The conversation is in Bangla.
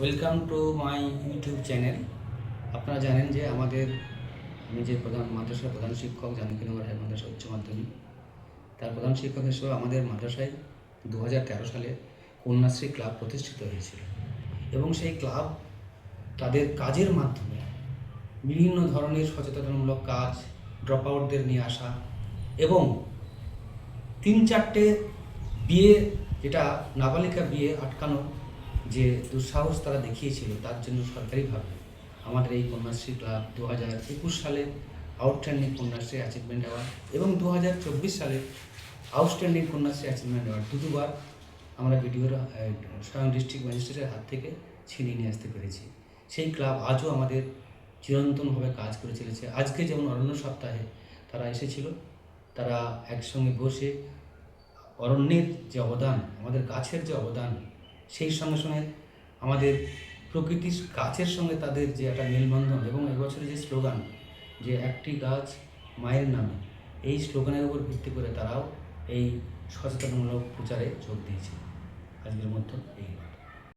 Welcome to my YouTube channel. আপনারা জানেন যে আমি যে মাদ্রাসার প্রধান শিক্ষক জানকীনগর হাই মাদ্রাসা উচ্চ মাধ্যমিক, তার প্রধান শিক্ষক হিসেবে আমাদের মাদ্রাসায় 2013 সালে কন্যাশ্রী ক্লাব প্রতিষ্ঠিত হয়েছিল এবং সেই ক্লাব তাদের কাজের মাধ্যমে বিভিন্ন ধরনের সচেতনমূলক কাজ, ড্রপ আউটদের নিয়ে আসা এবং 3-4টে বিয়ে, যেটা নাবালিকা বিয়ে আটকানোর যে দুঃসাহস তারা দেখিয়েছিল, তার জন্য সরকারিভাবে আমাদের এই কন্যাশ্রী ক্লাব 2021 সালে আউটস্ট্যান্ডিং কন্যাশ্রী অ্যাচিভমেন্ট অ্যাওয়ার্ড এবং 2024 সালে আউটস্ট্যান্ডিং কন্যাশ্রী অ্যাচিভমেন্ট অ্যাওয়ার্ড দুবার আমরা ভিডিওর স্বয়ং ডিস্ট্রিক্ট ম্যাজিস্ট্রেটের হাত থেকে ছিনিয়ে নিয়ে আসতে পেরেছি। সেই ক্লাব আজও আমাদের চিরন্তনভাবে কাজ করে চলেছে। আজকে যেমন অরণ্য সপ্তাহে তারা এসেছিল, তারা একসঙ্গে বসে অরণ্যের যে অবদান, আমাদের গাছের যে অবদান, সেই সঙ্গে সঙ্গে আমাদের প্রকৃতির গাছের সঙ্গে তাদের যে একটা মেলবন্ধন এবং এবছরের যে স্লোগান, যে একটি গাছ মায়ের নামে, এই স্লোগানের উপর ভিত্তি করে তারাও এই সচেতনমূলক প্রচারে যোগ দিয়েছে। আজকের মতো এই